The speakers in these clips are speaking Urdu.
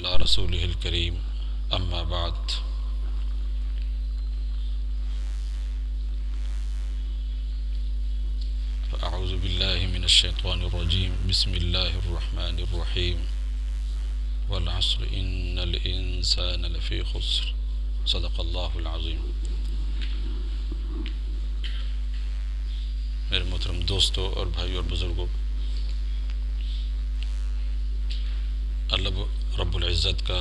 على رسوله الكريم أما بعد فأعوذ بالله من الشيطان الرجيم بسم الله الرحمن الرحيم والعصر إن الإنسان لفي خسر صدق الله العظيم۔ میرے محترم دوستوں اور بھائیوں اور بزرگوں، اللہ رب العزت کا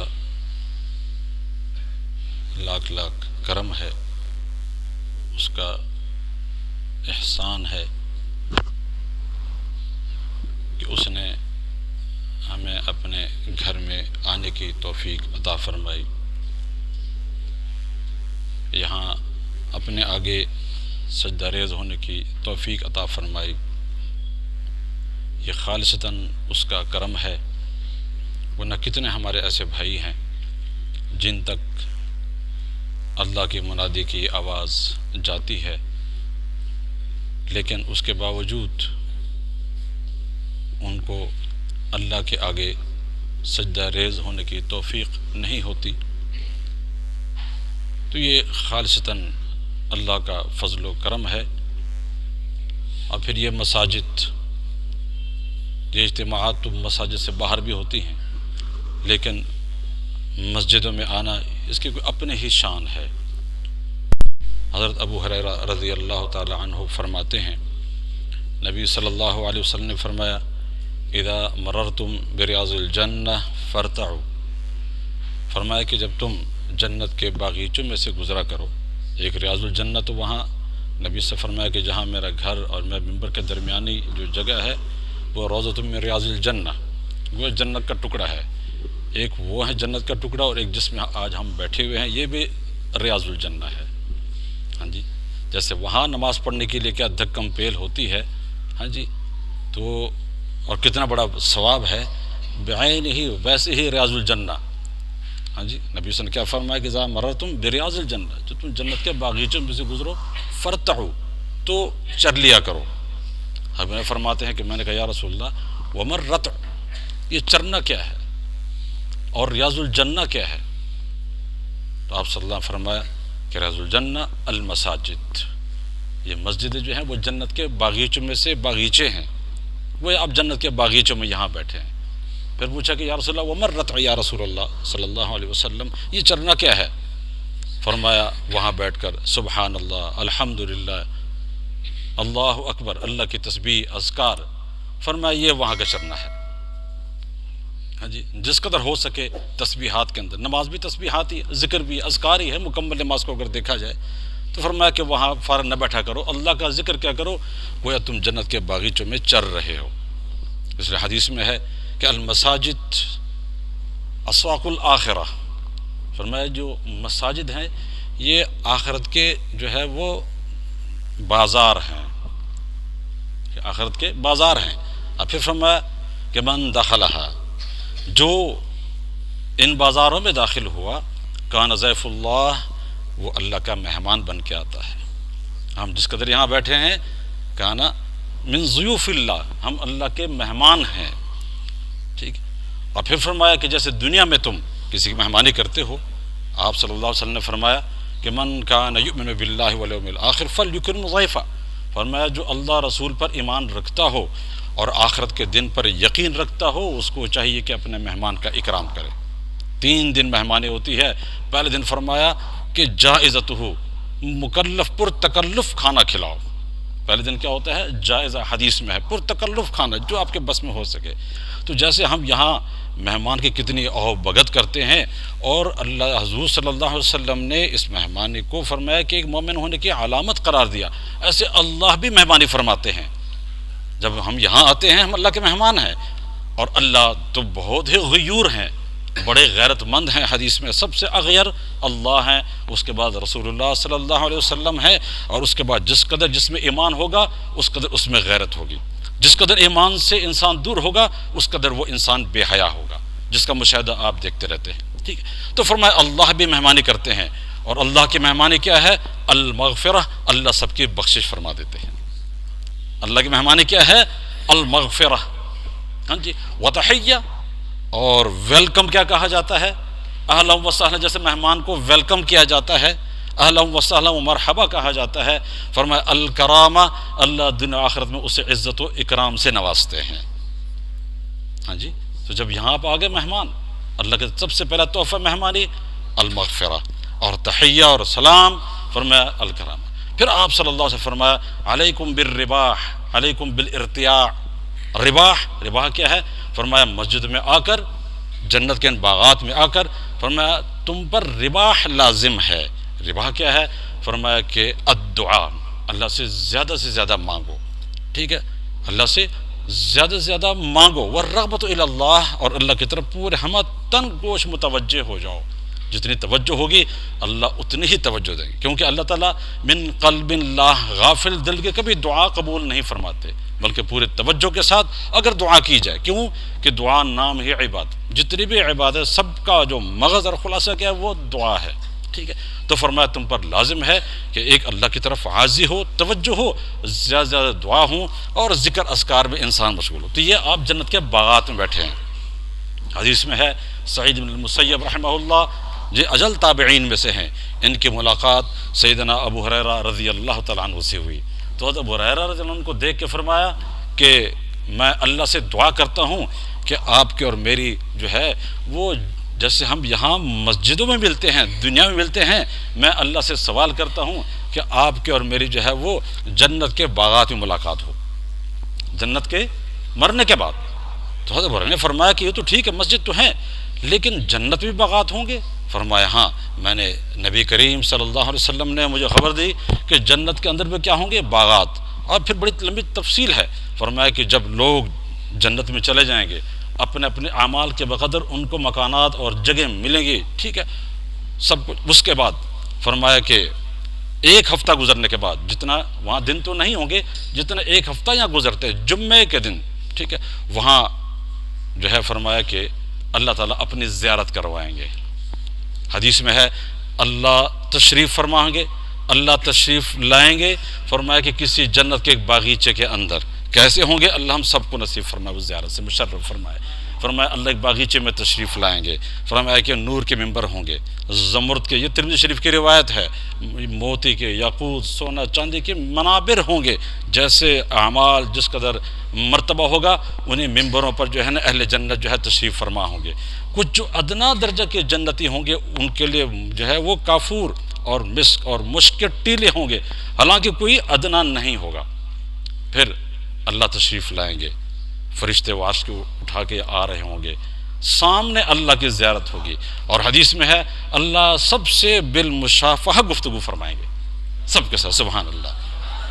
لاکھ لاکھ کرم ہے، اس کا احسان ہے کہ اس نے ہمیں اپنے گھر میں آنے کی توفیق عطا فرمائی، یہاں اپنے آگے سجدہ ریز ہونے کی توفیق عطا فرمائی۔ یہ خالصتاً اس کا کرم ہے، ورنہ کتنے ہمارے ایسے بھائی ہیں جن تک اللہ کی منادی کی آواز جاتی ہے، لیکن اس کے باوجود ان کو اللہ کے آگے سجدہ ریز ہونے کی توفیق نہیں ہوتی۔ تو یہ خالصتاً اللہ کا فضل و کرم ہے۔ اور پھر یہ مساجد، یہ اجتماعات تو مساجد سے باہر بھی ہوتی ہیں، لیکن مسجدوں میں آنا اس کی کوئی اپنے ہی شان ہے۔ حضرت ابو ہریرہ رضی اللہ تعالی عنہ فرماتے ہیں، نبی صلی اللہ علیہ وسلم نے فرمایا، اذا مررتم بریاض الجنہ فارتعوا، فرمایا کہ جب تم جنت کے باغیچوں میں سے گزرا کرو، ایک ریاض الجنہ تو وہاں نبی سے فرمایا کہ جہاں میرا گھر اور میرے ممبر کے درمیانی جو جگہ ہے وہ روضۃ من ریاض الجنہ، وہ جنت کا ٹکڑا ہے۔ ایک وہ ہے جنت کا ٹکڑا، اور ایک جس میں آج ہم بیٹھے ہوئے ہیں یہ بھی ریاض الجنہ ہے۔ ہاں جی، جیسے وہاں نماز پڑھنے کے لیے کیا دھکم پیل ہوتی ہے، ہاں جی، تو اور کتنا بڑا ثواب ہے، بعین ہی ویسے ہی ریاض الجنہ۔ ہاں جی، نبی صلی اللہ علیہ وسلم نے کیا فرمایا کہ اذا مررتم بریاض الجنہ، جو تم جنت کے باغیچوں میں سے گزرو، فرتعوا، تو چر لیا کرو۔ ہمیں فرماتے ہیں کہ میں نے کہا یا رسول اللہ وما الرتع، یہ چرنا کیا ہے اور ریاض الجنہ کیا ہے؟ تو آپ صلی اللہ علیہ وسلم فرمایا کہ ریاض الجنہ المساجد، یہ مسجدیں جو ہیں وہ جنت کے باغیچوں میں سے باغیچے ہیں، وہ آپ جنت کے باغیچوں میں یہاں بیٹھے ہیں۔ پھر پوچھا کہ یا رسول اللہ وما الرتع یا رسول اللہ صلی اللہ علیہ وسلم، یہ چرنا کیا ہے؟ فرمایا وہاں بیٹھ کر سبحان اللہ، الحمدللہ، اللہ اکبر، اللہ کی تسبیح، اذکار، فرمایا یہ وہاں کا چرنا ہے۔ ہاں جی، جس قدر ہو سکے تسبیحات کے اندر، نماز بھی تسبیحات ہی، ذکر بھی، اذکار ہی ہے مکمل نماز کو اگر دیکھا جائے تو فرمایا کہ وہاں فارغ نہ بیٹھا کرو، اللہ کا ذکر کیا کرو، گویا تم جنت کے باغیچوں میں چر رہے ہو۔ اس لیے حدیث میں ہے کہ المساجد اسواق الآخرہ، فرمایا جو مساجد ہیں یہ آخرت کے جو ہے وہ بازار ہیں، آخرت کے بازار ہیں۔ اور پھر فرمایا کہ من دخلہا، جو ان بازاروں میں داخل ہوا، کان ضیف اللہ، وہ اللہ کا مہمان بن کے آتا ہے۔ ہم جس قدر یہاں بیٹھے ہیں، کانا من ضیوف اللہ، ہم اللہ کے مہمان ہیں، ٹھیک۔ اور پھر فرمایا کہ جیسے دنیا میں تم کسی کی مہمانی کرتے ہو، آپ صلی اللہ علیہ وسلم نے فرمایا کہ من کان یؤمن باللہ والیوم الآخر فلیکرم ضیفہ، فرمایا جو اللہ رسول پر ایمان رکھتا ہو اور آخرت کے دن پر یقین رکھتا ہو، اس کو چاہیے کہ اپنے مہمان کا اکرام کرے۔ 3 دن مہمانی ہوتی ہے۔ پہلے دن فرمایا کہ جائزتہ، مکلف پر تکلف کھانا کھلاؤ۔ پہلے دن کیا ہوتا ہے؟ جائزہ، حدیث میں ہے پر تکلف کھانا، جو آپ کے بس میں ہو سکے۔ تو جیسے ہم یہاں مہمان کی کتنی اوہ بھگت کرتے ہیں، اور اللہ حضور صلی اللہ علیہ وسلم نے اس مہمانی کو فرمایا کہ ایک مومن ہونے کی علامت قرار دیا، ایسے اللہ بھی مہمانی فرماتے ہیں۔ جب ہم یہاں آتے ہیں ہم اللہ کے مہمان ہیں، اور اللہ تو بہت ہی غیور ہیں، بڑے غیرت مند ہیں، حدیث میں سب سے اغیر اللہ ہیں، اس کے بعد رسول اللہ صلی اللہ علیہ وسلم ہے، اور اس کے بعد جس قدر جس میں ایمان ہوگا اس قدر اس میں غیرت ہوگی، جس قدر ایمان سے انسان دور ہوگا اس قدر وہ انسان بے حیا ہوگا، جس کا مشاہدہ آپ دیکھتے رہتے ہیں، ٹھیک ہے۔ تو فرمایا اللہ بھی مہمانی کرتے ہیں، اور اللہ کی مہمانی کیا ہے؟ المغفرہ، اللہ سب کی بخشش فرما دیتے ہیں۔ اللہ کی مہمانی کیا ہے؟ المغفرہ، ہاں جی، وتحیہ، اور ویلکم کیا کہا جاتا ہے؟ اہلا و سہلا، جیسے مہمان کو ویلکم کیا جاتا ہے، اہلا و سہلا و مرحبا کہا جاتا ہے۔ فرمایا الکرامہ، اللہ دنیا آخرت میں اسے عزت و اکرام سے نوازتے ہیں۔ ہاں جی، تو جب یہاں پہ آگے مہمان، اللہ کے سب سے پہلا تحفہ مہمانی المغفرہ، اور تحیہ اور سلام، فرمایا الکرامہ۔ پھر آپ صلی اللہ علیہ وسلم فرمایا علیکم بالرباح، علیکم بالارتیاع۔ رباح کیا ہے؟ فرمایا مسجد میں آ کر، جنت کے ان باغات میں آ کر، فرمایا تم پر رباح لازم ہے۔ رباح کیا ہے؟ فرمایا کہ الدعاء، اللہ سے زیادہ مانگو، ٹھیک ہے، اللہ سے زیادہ مانگو، والرغبۃ الی اللہ، اور اللہ کی طرف پورے ہمہ تن گوش متوجہ ہو جاؤ۔ جتنی توجہ ہوگی اللہ اتنی ہی توجہ دیں گے، کیونکہ اللہ تعالیٰ من قلب لا غافل دل کے کبھی دعا قبول نہیں فرماتے، بلکہ پورے توجہ کے ساتھ اگر دعا کی جائے۔ کیوں کہ دعا نام ہی عبادت، جتنی بھی عبادت سب کا جو مغز اور خلاصہ کیا ہے وہ دعا ہے، ٹھیک ہے۔ تو فرمایا تم پر لازم ہے کہ ایک اللہ کی طرف عاجزی ہو، توجہ ہو، زیادہ دعا ہوں، اور ذکر اذکار میں انسان مشغول ہو۔ تو یہ آپ جنت کے باغات میں بیٹھے ہیں۔ حدیث میں ہے سعید بن المسیب رحمہ اللہ، یہ اجل تابعین میں سے ہیں، ان کی ملاقات سیدنا ابو ہریرہ رضی اللہ تعالیٰ عنہ سے ہوئی۔ تو حضرت ابو ہریرہ رضی اللہ عنہ کو دیکھ کے فرمایا کہ میں اللہ سے دعا کرتا ہوں کہ آپ کے اور میری جو ہے وہ جیسے ہم یہاں مسجدوں میں ملتے ہیں، دنیا میں ملتے ہیں، میں اللہ سے سوال کرتا ہوں کہ آپ کے اور میری جو ہے وہ جنت کے باغات میں ملاقات ہو، جنت کے مرنے کے بعد۔ تو حضرت ابو ہریرہ نے فرمایا کہ یہ تو ٹھیک ہے، مسجد تو ہیں، لیکن جنت میں باغات ہوں گے؟ فرمایا ہاں، میں نے نبی کریم صلی اللہ علیہ وسلم نے مجھے خبر دی کہ جنت کے اندر میں کیا ہوں گے؟ باغات۔ اور پھر بڑی لمبی تفصیل ہے، فرمایا کہ جب لوگ جنت میں چلے جائیں گے اپنے اپنے اعمال کے بقدر ان کو مکانات اور جگہ ملیں گی، ٹھیک ہے، سب کچھ۔ اس کے بعد فرمایا کہ ایک ہفتہ گزرنے کے بعد، جتنا وہاں دن تو نہیں ہوں گے جتنا ایک ہفتہ یہاں گزرتے جمعے کے دن، ٹھیک ہے، وہاں جو ہے فرمایا کہ اللہ تعالیٰ اپنی زیارت کروائیں گے۔ حدیث میں ہے اللہ تشریف فرمائیں گے، اللہ تشریف لائیں گے، فرمایا کہ کسی جنت کے ایک باغیچے کے اندر۔ کیسے ہوں گے؟ اللہ ہم سب کو نصیب فرمائے، اس زیارت سے مشرف فرمائے۔ فرمایا اللہ ایک باغیچے میں تشریف لائیں گے، فرمایا کہ نور کے ممبر ہوں گے، زمرد کے، یہ ترمذی شریف کی روایت ہے، موتی کے، یاقوت، سونا چاندی کے منابر ہوں گے، جیسے اعمال جس قدر مرتبہ ہوگا انہیں ممبروں پر جو ہے نا اہل جنت جو ہے تشریف فرما ہوں گے۔ کچھ جو ادنا درجہ کے جنتی ہوں گے ان کے لیے جو ہے وہ کافور اور مسک اور مشک کے ٹیلے ہوں گے، حالانکہ کوئی ادنا نہیں ہوگا۔ پھر اللہ تشریف لائیں گے، فرشتے عرش کو اٹھا کے آ رہے ہوں گے، سامنے اللہ کی زیارت ہوگی، اور حدیث میں ہے اللہ سب سے بالمشافہہ گفتگو فرمائیں گے، سب کے ساتھ، سبحان اللہ،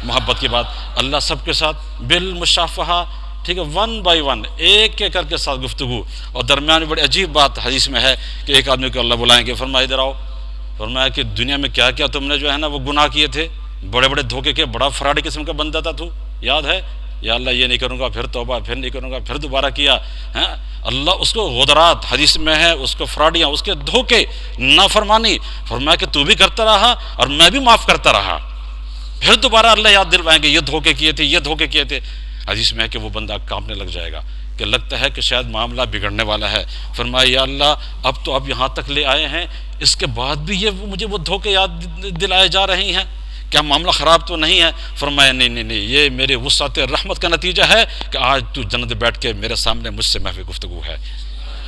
محبت کی بات، اللہ سب کے ساتھ بالمشافہہ، ٹھیک ہے، ون بائی ون، ایک ایک کر کے ساتھ گفتگو۔ اور درمیان میں بڑی عجیب بات حدیث میں ہے کہ ایک آدمی کو اللہ بلائیں گے، فرمایا ادھر آؤ، فرمایا کہ دنیا میں کیا کیا تم نے جو ہے نا وہ گناہ کیے تھے، بڑے بڑے دھوکے کے، بڑا فراڈی قسم کا بندہ تھا تو، یاد ہے؟ یا اللہ یہ نہیں کروں گا، پھر توبہ، پھر نہیں کروں گا، پھر دوبارہ کیا، ہاں، اللہ اس کو غدرات، حدیث میں ہے اس کو فراڈیاں، اس کے دھوکے، نافرمانی، فرمایا کہ تو بھی کرتا رہا اور میں بھی معاف کرتا رہا، پھر دوبارہ اللہ یاد دلوائیں گے یہ دھوکے کیے تھے، یہ دھوکے کیے تھے۔ حدیث میں ہے کہ وہ بندہ کانپنے لگ جائے گا کہ لگتا ہے کہ شاید معاملہ بگڑنے والا ہے، فرمایا یا اللہ اب تو آپ یہاں تک لے آئے ہیں، اس کے بعد بھی یہ مجھے وہ دھوکے یاد دلائے جا رہی ہیں، کیا معاملہ خراب تو نہیں ہے؟ فرمایا نہیں، یہ میرے وسعت رحمت کا نتیجہ ہے کہ آج تو جنت بیٹھ کے میرے سامنے مجھ سے محفل گفتگو ہے،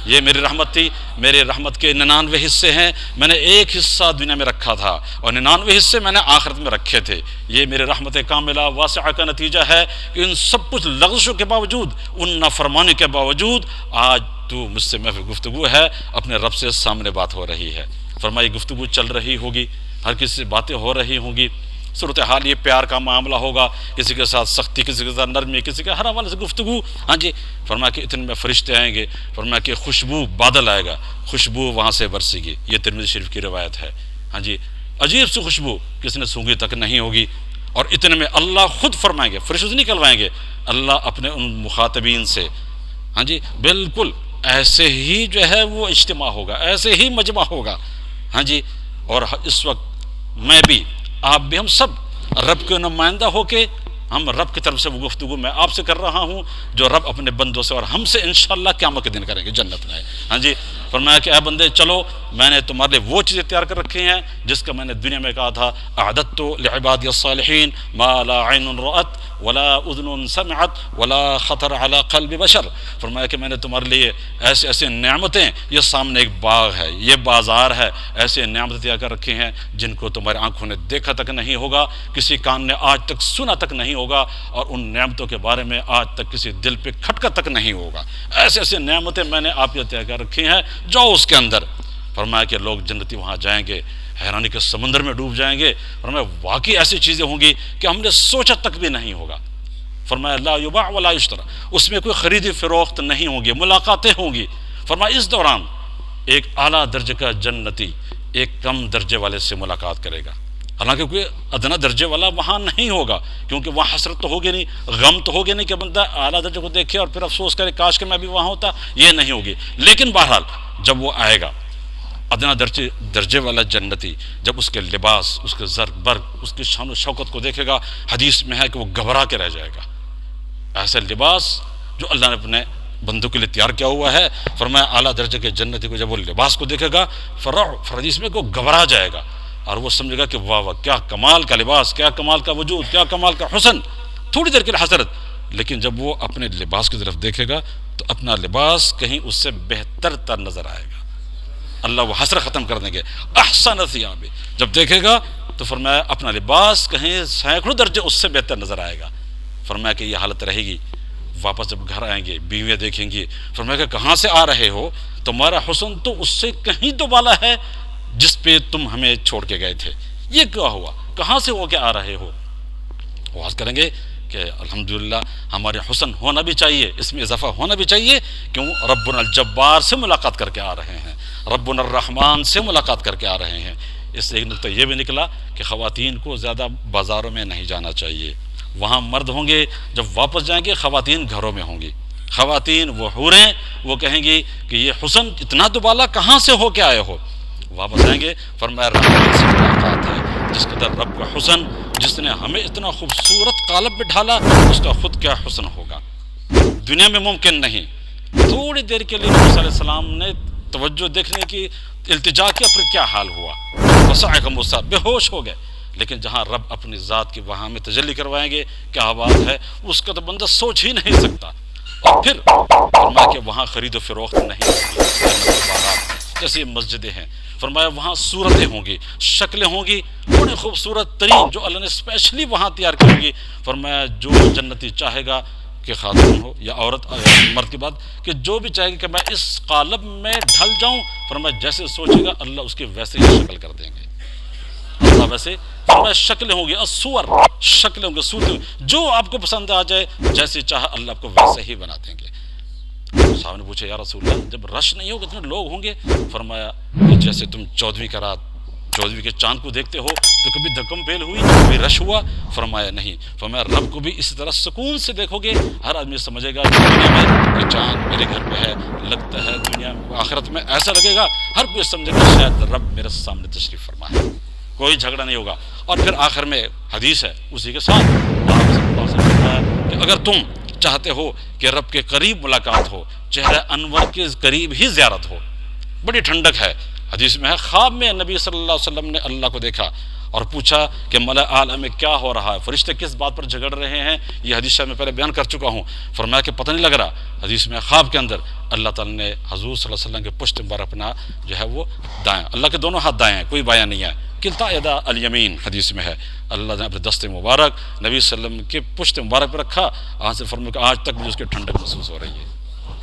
یہ میری رحمت تھی، میرے رحمت کے 99 حصے ہیں، میں نے ایک حصہ دنیا میں رکھا تھا اور 99 حصے میں نے آخرت میں رکھے تھے، یہ میرے رحمت کاملہ واسعہ کا نتیجہ ہے کہ ان سب کچھ لغزشوں کے باوجود، ان نافرمانی کے باوجود آج تو مجھ سے محفل گفتگو ہے، اپنے رب سے سامنے بات ہو رہی ہے۔ فرمائی گفتگو چل رہی ہوگی، ہر کسی سے باتیں ہو رہی ہوں گی، صورتحال یہ پیار کا معاملہ ہوگا، کسی کے ساتھ سختی، کسی کے ساتھ نرمی، کسی کے ہر حوالے سے گفتگو، ہاں جی، فرمایا کہ اتنے میں فرشتے آئیں گے، فرمایا کہ خوشبو بادل آئے گا، خوشبو وہاں سے برسے گی، یہ ترمذی شریف کی روایت ہے، ہاں جی، عجیب سی خوشبو کسی نے سونگھی تک نہیں ہوگی، اور اتنے میں اللہ خود فرمائیں گے، فرشتے سے نکلوائیں گے، اللہ اپنے ان مخاطبین سے، ہاں جی، بالکل ایسے ہی جو ہے وہ اجتماع ہوگا، ایسے ہی مجمع ہوگا، ہاں جی، اور اس وقت میں بھی، آپ بھی، ہم سب رب کے نمائندہ ہو کے، ہم رب کی طرف سے وہ گفتگو میں آپ سے کر رہا ہوں جو رب اپنے بندوں سے اور ہم سے انشاءاللہ قیامت کے دن کریں گے جنت میں. ہاں جی، فرمایا کہ اے بندے چلو میں نے تمہارے لیے وہ چیزیں تیار کر رکھی ہیں جس کا میں نے دنیا میں کہا تھا اعددت لعبادی الصالحین ما لا عین رأت ولا اذن سمعت ولا خطر علی قلب بشر. فرمایا کہ میں نے تمہارے لیے ایسے ایسے نعمتیں، یہ سامنے ایک باغ ہے، یہ بازار ہے، ایسے نعمتیں تیار کر رکھی ہیں جن کو تمہاری آنکھوں نے دیکھا تک نہیں ہوگا، کسی کان نے آج تک سنا تک نہیں ہوگا، اور ان نعمتوں کے بارے میں آج تک کسی دل پہ کھٹکا تک نہیں ہوگا. ایسے ایسے نعمتیں میں نے آپ کے تیار کر رکھی ہیں، جاؤ اس کے اندر. فرمایا کہ لوگ جنتی وہاں جائیں گے، حیرانی کے سمندر میں ڈوب جائیں گے. فرمایا واقعی ایسی چیزیں ہوں گی کہ ہم نے سوچا تک بھی نہیں ہوگا. فرمایا لا یباع ولا یشتری، اس میں کوئی خریدی فروخت نہیں ہوگی، ملاقاتیں ہوں گی. فرمایا اس دوران ایک اعلیٰ درجے کا جنتی ایک کم درجے والے سے ملاقات کرے گا. حالانکہ کوئی ادنا درجے والا وہاں نہیں ہوگا، کیونکہ وہاں حسرت تو ہوگی نہیں، غم تو ہوگی نہیں کہ بندہ اعلیٰ درجے کو دیکھے اور پھر افسوس کرے کاش کہ میں بھی وہاں ہوتا، یہ نہیں ہوگی. لیکن بہرحال جب وہ آئے گا ادنا درجے والا جنتی، جب اس کے لباس، اس کے زرق برق، اس کی شان و شوکت کو دیکھے گا، حدیث میں ہے کہ وہ گھبرا کے رہ جائے گا. ایسا لباس جو اللہ نے اپنے بندوں کے لیے تیار کیا ہوا ہے. فرمایا اعلیٰ درجے کے جنتی کو جب وہ لباس کو دیکھے گا حدیث میں کو گھبرا جائے گا اور وہ سمجھے گا کہ واہ واہ کیا کمال کا لباس، کیا کمال کا وجود، کیا کمال کا حسن. تھوڑی دیر کے لیے حسرت، لیکن جب وہ اپنے لباس کی طرف دیکھے گا تو اپنا لباس کہیں اس سے بہتر تر نظر آئے گا. اللہ وہ حسرت ختم کر دیں گے. احسن ثیابہ جب دیکھے گا تو فرمایا اپنا لباس کہیں سینکڑوں درجے اس سے بہتر نظر آئے گا. فرمایا کہ یہ حالت رہے گی. واپس جب گھر آئیں گے بیویاں دیکھیں گی، فرمایا کہ کہاں سے آ رہے ہو؟ تمہارا حسن تو اس سے کہیں تو بالا ہے جس پہ تم ہمیں چھوڑ کے گئے تھے. یہ کیا ہوا؟ کہاں سے ہو کے آ رہے ہو؟ آواز کریں گے کہ الحمدللہ ہمارے حسن ہونا بھی چاہیے، اس میں اضافہ ہونا بھی چاہیے. کیوں؟ ربنا الجبار سے ملاقات کر کے آ رہے ہیں، ربنا الرحمن سے ملاقات کر کے آ رہے ہیں. اس سے ایک نقطہ یہ بھی نکلا کہ خواتین کو زیادہ بازاروں میں نہیں جانا چاہیے. وہاں مرد ہوں گے، جب واپس جائیں گے خواتین گھروں میں ہوں گی. خواتین وہ حوریں وہ کہیں گی کہ یہ حسن اتنا دوبالا کہاں سے ہو کے آئے ہو؟ واپس آئیں گے. فرمایا رب سے ملاقات ہے، جس قدر رب کا حسن، جس نے ہمیں اتنا خوبصورت قالب میں ڈھالا، اس کا خود کیا حسن ہوگا؟ دنیا میں ممکن نہیں. تھوڑی دیر کے لیے نبی صلی اللہ علیہ وسلم نے توجہ دیکھنے کی التجا کیا، پھر کیا حال ہوا؟ وصعق موسیٰ، بے ہوش ہو گئے. لیکن جہاں رب اپنی ذات کی وہاں میں تجلی کروائیں گے، کیا بات ہے، اس کا تو بندہ سوچ ہی نہیں سکتا. اور پھر فرمایا کہ وہاں خرید و فروخت نہیں ہوگی، جیسے مسجدیں ہیں. فرمایا وہاں صورتیں ہوں گی، شکلیں ہوں گی بڑی خوبصورت ترین جو اللہ نے اسپیشلی وہاں تیار کی ہوگی. فرمایا جو جنتی چاہے گا کہ خاتون ہو یا عورت مرد کی بات، کہ جو بھی چاہے گا کہ میں اس قالب میں ڈھل جاؤں، فرمایا جیسے سوچے گا اللہ اس کی ویسے ہی شکل کر دیں گے. اللہ ویسے فرمایا شکلیں ہوں گی، الصور، شکلیں ہوں گی، صورتیں، جو آپ کو پسند آ جائے جیسے چاہے اللہ آپ کو ویسے ہی بنا دیں گے. صاحب نے پوچھا یا رسول اللہ جب رش نہیں ہوگا اتنے لوگ ہوں گے؟ فرمایا کہ جیسے تم 14ویں کی رات 14ویں کے چاند کو دیکھتے ہو تو کبھی دھکم بیل ہوئی، کبھی رش ہوا؟ فرمایا نہیں. فرمایا رب کو بھی اسی طرح سکون سے دیکھو گے. ہر آدمی سمجھے گا کہ دنیا میں یہ چاند میرے گھر پہ ہے، لگتا ہے دنیا آخرت میں ایسا لگے گا، ہر کوئی سمجھے گا شاید رب میرے سامنے تشریف فرما ہے. کوئی جھگڑا نہیں ہوگا. اور پھر آخر میں حدیث ہے اسی کے ساتھ کہ اگر تم چاہتے ہو کہ رب کے قریب ملاقات ہو، چہرہ انور کے قریب ہی زیارت ہو، بڑی ٹھنڈک ہے. حدیث میں ہے خواب میں نبی صلی اللہ علیہ وسلم نے اللہ کو دیکھا اور پوچھا کہ ملأ اعلی میں کیا ہو رہا ہے، فرشتے کس بات پر جھگڑ رہے ہیں. یہ حدیث میں پہلے بیان کر چکا ہوں. فرمایا کہ پتہ نہیں لگ رہا. حدیث میں خواب کے اندر اللہ تعالیٰ نے حضور صلی اللہ علیہ وسلم کے پشت پر اپنا جو ہے وہ دائیں، اللہ کے دونوں ہاتھ دائیں ہیں، کوئی بایاں نہیں ہے، کلتا یدا الیمین حدیث میں ہے. اللہ نے اپنے دست مبارک نبی صلی اللہ علیہ وسلم کے پشت مبارک پر رکھا. آج سے فرمایا کہ آج تک مجھے اس کی ٹھنڈک محسوس ہو رہی ہے.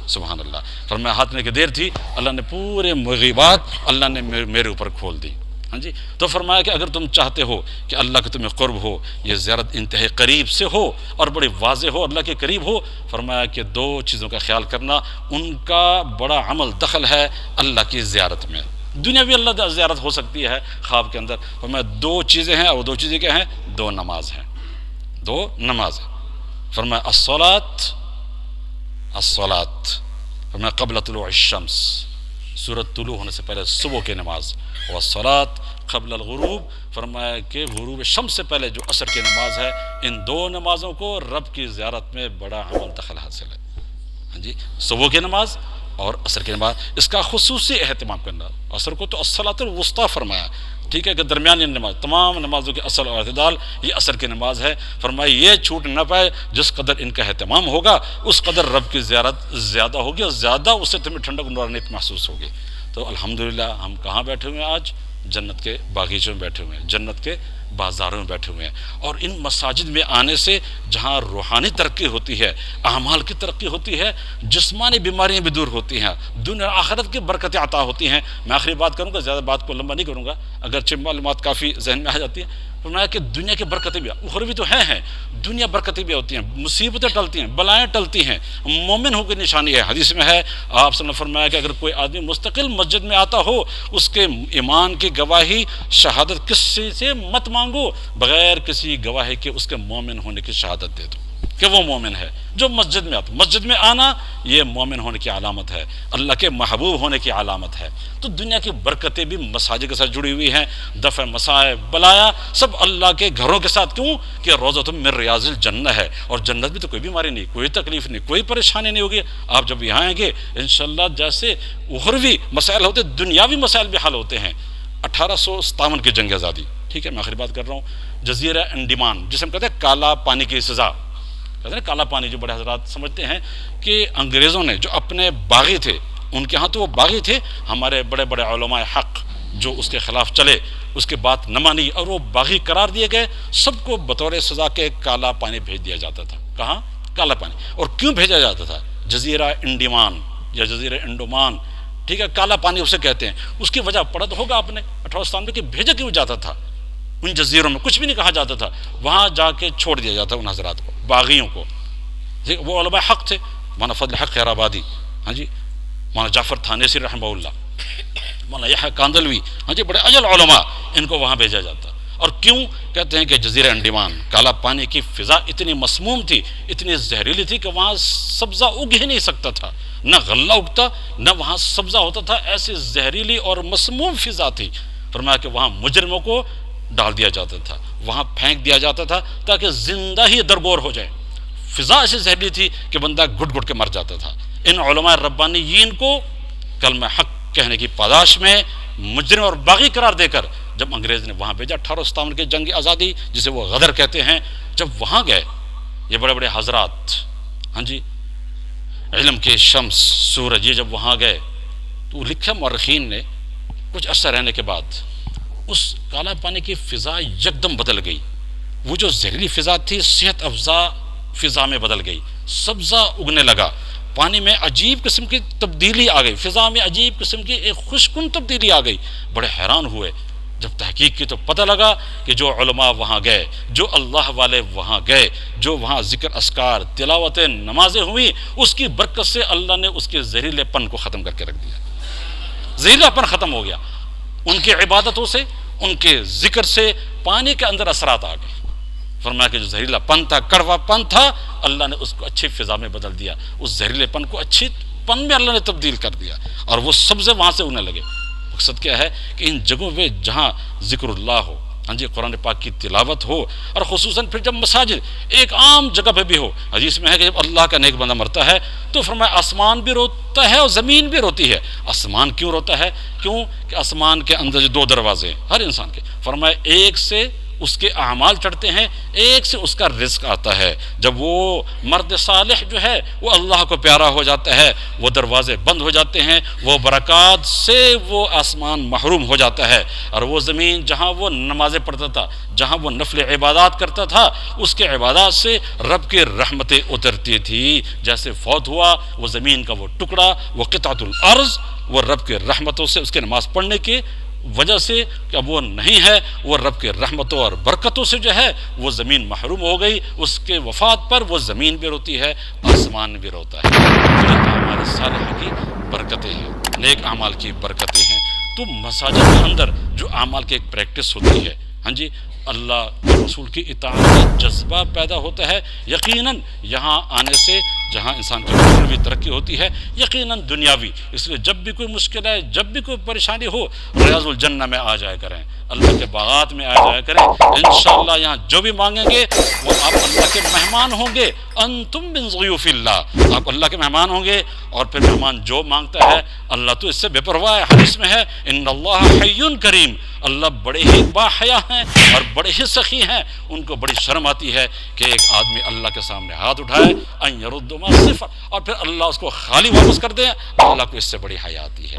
سبحان اللہ. فرمایا ہاتھ میں کہ دیر تھی، اللہ نے پورے مغیبات اللہ نے میرے اوپر کھول دی. ہاں جی. تو فرمایا کہ اگر تم چاہتے ہو کہ اللہ کا تمہیں قرب ہو، یہ زیارت انتہائی قریب سے ہو اور بڑی واضح ہو، اللہ کے قریب ہو. فرمایا کہ دو چیزوں کا خیال کرنا، ان کا بڑا عمل دخل ہے اللہ کی زیارت میں. دنیا بھی اللہ زیارت ہو سکتی ہے خواب کے اندر. فرمایا دو چیزیں ہیں، اور وہ دو چیزیں کیا ہیں؟ دو نماز ہیں، دو نماز ہیں. فرمایا الصلاۃ فرمایا قبل طلوع الشمس، سورج طلوع ہونے سے پہلے صبح کی نماز، والصلاۃ قبل الغروب، فرمایا کہ غروب شمس سے پہلے جو عصر کی نماز ہے، ان دو نمازوں کو رب کی زیارت میں بڑا عمل دخل حاصل ہے۔ ہاں جی، صبح کی نماز اور عصر کی نماز، اس کا خصوصی اہتمام کرنا۔ عصر کو تو الصلاۃ الوسطیٰ فرمایا، ٹھیک ہے، کہ درمیانی نماز، تمام نمازوں کے اصل اور اعتدال یہ عصر کی نماز ہے۔ فرمایا یہ چھوٹ نہ پائے، جس قدر ان کا اہتمام ہوگا اس قدر رب کی زیارت زیادہ ہوگی، اور زیادہ اس سے تمہیں ٹھنڈک و نورانیت محسوس ہوگی۔ تو الحمدللہ ہم کہاں بیٹھے ہوئے ہیں آج؟ جنت کے باغیچوں میں بیٹھے ہوئے ہیں، جنت کے بازاروں میں بیٹھے ہوئے ہیں، اور ان مساجد میں آنے سے جہاں روحانی ترقی ہوتی ہے، اعمال کی ترقی ہوتی ہے، جسمانی بیماریاں بھی دور ہوتی ہیں، دنیا آخرت کی برکتیں عطا ہوتی ہیں۔ میں آخری بات کروں گا، زیادہ بات کو لمبا نہیں کروں گا، اگرچہ معلومات کافی ذہن میں آ جاتی ہیں۔ فرمایا کہ دنیا کی برکتیں بھی، اخروی تو ہیں دنیا برکتیں بھی ہوتی ہیں، مصیبتیں ٹلتی ہیں، بلائیں ٹلتی ہیں، مومن ہو کی نشانی ہے۔ حدیث میں ہے، آپ صلی اللہ علیہ وسلم نے فرمایا کہ اگر کوئی آدمی مستقل مسجد میں آتا ہو، اس کے ایمان کی گواہی شہادت کسی سے مت مانگو، بغیر کسی گواہی کے اس کے مومن ہونے کی شہادت دے دو کہ وہ مومن ہے جو مسجد میں آتا۔ مسجد میں آنا یہ مومن ہونے کی علامت ہے، اللہ کے محبوب ہونے کی علامت ہے۔ تو دنیا کی برکتیں بھی مساجد کے ساتھ جڑی ہوئی ہیں، دفع مصائب بلایا سب اللہ کے گھروں کے ساتھ۔ کیوں کہ روضۃ من ریاض الجنہ ہے، اور جنت میں تو کوئی بیماری نہیں، کوئی تکلیف نہیں، کوئی پریشانی نہیں ہوگی۔ آپ جب یہاں آئیں گے انشاءاللہ جیسے اخروی مسائل ہوتے دنیاوی مسائل بھی حل ہوتے ہیں۔ 1857 کی جنگ آزادی، ٹھیک ہے، میں آخری بات کر رہا ہوں، جزیرہ انڈیمان جسے ہم کہتے ہیں کالا پانی کی سزا، کہتے ہیں کالا پانی، جو بڑے حضرات سمجھتے ہیں کہ انگریزوں نے جو اپنے باغی تھے، ان کے ہاں تو وہ باغی تھے، ہمارے بڑے بڑے علماء حق جو اس کے خلاف چلے، اس کے بات نہ مانی اور وہ باغی قرار دیے گئے، سب کو بطور سزا کے کالا پانی بھیج دیا جاتا تھا۔ کہاں؟ کالا پانی۔ اور کیوں بھیجا جاتا تھا؟ جزیرہ انڈیمان یا جزیرہ انڈومان، ٹھیک ہے، کالا پانی اسے کہتے ہیں۔ اس کی وجہ پڑھا تو ہوگا آپ نے 1857 میں کہ بھیجا کیوں جاتا تھا ان جزیروں میں، کچھ بھی نہیں کہا جاتا تھا، وہاں جا کے چھوڑ دیا جاتا ان حضرات کو، باغیوں کو۔ وہ علماء حق تھے، مولانا فضل حق خیر آبادی، ہاں جی، مولانا جعفر تھانیسی رحمہ اللہ، مولانا یحییٰ کاندلوی، ہاں جی، بڑے اجل علماء، ان کو وہاں بھیجا جاتا۔ اور کیوں؟ کہتے ہیں کہ جزیرہ انڈیمان کالا پانی کی فضا اتنی مسموم تھی، اتنی زہریلی تھی کہ وہاں سبزہ اگ ہی نہیں سکتا تھا، نہ غلہ اگتا نہ وہاں سبزہ ہوتا تھا، ایسی زہریلی اور مسموم فضا تھی۔ فرمایا کہ وہاں مجرموں کو ڈال دیا جاتا تھا، وہاں پھینک دیا جاتا تھا تاکہ زندہ ہی درگور ہو جائے۔ فضا ایسی زہریلی تھی کہ بندہ گھٹ گھٹ کے مر جاتا تھا۔ ان علماء ربانیین کو کلمہ حق کہنے کی پاداش میں مجرم اور باغی قرار دے کر جب انگریز نے وہاں بھیجا 1857 کی جنگ آزادی جسے وہ غدر کہتے ہیں، جب وہاں گئے یہ بڑے بڑے حضرات، ہاں جی، علم کے شمس سورج، یہ جب وہاں گئے تو لکھا مورخین نے کچھ عرصہ رہنے کے بعد اس کالا پانی کی فضا یکدم بدل گئی۔ وہ جو زہریلی فضا تھی صحت افزا فضا میں بدل گئی، سبزہ اگنے لگا، پانی میں عجیب قسم کی تبدیلی آ گئی، فضا میں عجیب قسم کی ایک خوشکن تبدیلی آ گئی۔ بڑے حیران ہوئے جب تحقیق کی تو پتہ لگا کہ جو علماء وہاں گئے، جو اللہ والے وہاں گئے، جو وہاں ذکر اذکار تلاوت نمازیں ہوئی، اس کی برکت سے اللہ نے اس کے زہریلے پن کو ختم کر کے رکھ دیا۔ زہریلا پن ختم ہو گیا، ان کی عبادتوں سے، ان کے ذکر سے پانی کے اندر اثرات آ گئے۔ فرمایا کہ جو زہریلا پن تھا، کڑوا پن تھا، اللہ نے اس کو اچھی فضا میں بدل دیا، اس زہریلے پن کو اچھی پن میں اللہ نے تبدیل کر دیا، اور وہ سبزے وہاں سے اگنے لگے۔ مقصد کیا ہے کہ ان جگہوں پہ جہاں ذکر اللہ ہو، ہاں جی، قرآن پاک کی تلاوت ہو، اور خصوصاً پھر جب مساجد ایک عام جگہ پہ بھی ہو، حدیث میں ہے کہ جب اللہ کا نیک بندہ مرتا ہے تو فرمایا آسمان بھی روتا ہے اور زمین بھی روتی ہے۔ آسمان کیوں روتا ہے؟ کیوں کہ آسمان کے اندر جو دو دروازے ہیں ہر انسان کے، فرمایا ایک سے اس کے اعمال چڑھتے ہیں، ایک سے اس کا رزق آتا ہے۔ جب وہ مرد صالح جو ہے وہ اللہ کو پیارا ہو جاتا ہے، وہ دروازے بند ہو جاتے ہیں، وہ برکات سے وہ آسمان محروم ہو جاتا ہے، اور وہ زمین جہاں وہ نمازیں پڑھتا تھا، جہاں وہ نفل عبادات کرتا تھا، اس کے عبادات سے رب کی رحمتیں اترتی تھی۔ جیسے فوت ہوا وہ زمین کا وہ ٹکڑا، وہ قطعۃ الارض، وہ رب کی رحمتوں سے، اس کے نماز پڑھنے کی وجہ سے کہ اب وہ نہیں ہے، وہ رب کے رحمتوں اور برکتوں سے جو ہے وہ زمین محروم ہو گئی۔ اس کے وفات پر وہ زمین بھی روتی ہے، آسمان بھی روتا ہے۔ اعمال صالحہ کی برکتیں ہیں، نیک اعمال کی برکتیں ہیں۔ تو مساجد کے اندر جو اعمال کی ایک پریکٹس ہوتی ہے، ہاں جی اللہ کے رسول کی اطاعت کا جذبہ پیدا ہوتا ہے. یقیناً یہاں آنے سے جہاں انسان کی دنیاوی ترقی ہوتی ہے یقیناً دنیاوی، اس لیے جب بھی کوئی مشکل ہے، جب بھی کوئی پریشانی ہو، ریاض الجنہ میں آ جایا کریں، اللہ کے باغات میں آ جایا کریں. انشاءاللہ یہاں جو بھی مانگیں گے وہ آپ اللہ کے مہمان ہوں گے. انتم من ضیوف اللہ، آپ اللہ کے مہمان ہوں گے. اور پھر مہمان جو مانگتا ہے اللہ تو اس سے بے پرواہ ہے. حدیث میں ہے ان اللہ حی کریم، اللہ بڑے ہی باحیا ہیں اور بڑے ہی سخی ہیں. ان کو بڑی شرم آتی ہے کہ ایک آدمی اللہ کے سامنے ہاتھ اٹھائے، ان یرد ما صفر، اور پھر اللہ اس کو خالی واپس کر دے. اللہ کو اس سے بڑی حیا آتی ہے.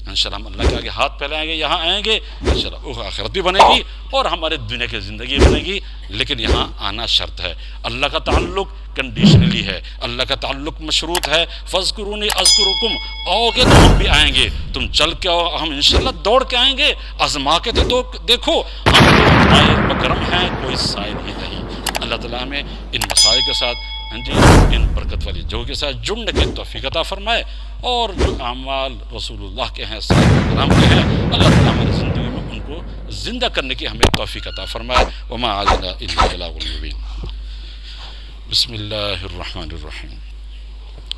انشاءاللہ ہم اللہ کے آگے ہاتھ پھیلائیں گے، یہاں آئیں گے، انشاءاللہ آخرت بھی بنے گی اور ہمارے دنیا کی زندگی بنے گی. لیکن یہاں آنا شرط ہے. اللہ کا تعلق کنڈیشنلی ہے، اللہ کا تعلق مشروط ہے. فاذکرونی اذکرکم، آؤ گے تو ہم بھی آئیں گے. تم چل کے آؤ، ہم انشاءاللہ دوڑ کے آئیں گے. آزما کے تو دیکھو، ہم تو مائل بکرم ہیں، کوئی سائل ہی نہیں. اللہ تعالیٰ ہمیں ان مسائل کے ساتھ ان برکت والی جگہوں کے ساتھ جڑنے کی توفیق عطا فرمائے. اور جو اعمال رسول اللہ کے ہیں، صحابہ کرام کے ہیں، اللہ تعالیٰ ہماری زندگی میں ان کو زندہ کرنے کی ہمیں توفیق عطا فرمائے. وما علینا الا البلاغ المبین. بسم اللہ الرحمن الرحیم.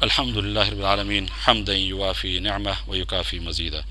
الحمد للہ رب العالمین حمدا یوافی نعمہ ویکافی مزیدہ.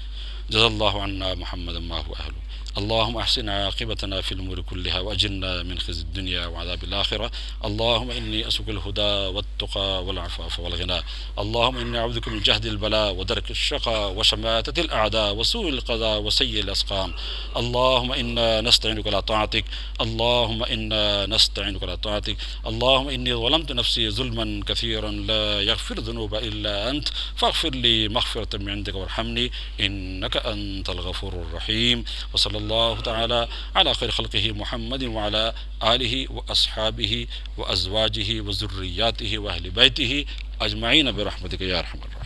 جزا اللہ عنا محمد ما هو اہلہ. اللهم احسن عاقبتنا في الامور كلها واجرنا من خزي الدنيا وعذاب الاخره. اللهم اني اسالك الهدى والتقى والعفاف والغنى. اللهم اني اعوذ بك من جهد البلاء ودرك الشقاء وشماتة الاعداء وسوء القضاء وسيء الاسقام. اللهم انا نستعينك على طاعتك. اللهم انا نستعينك على طاعتك. اللهم اني ظلمت نفسي ظلما كثيرا لا يغفر الذنوب الا انت فاغفر لي مغفرة من عندك وارحمني انك انت الغفور الرحيم. وصلى الله تعالى على خير خلقه محمد وعلى آله وأصحابه وأزواجه وذرياته وأهل بيته أجمعين برحمتك يا أرحم الراحمين.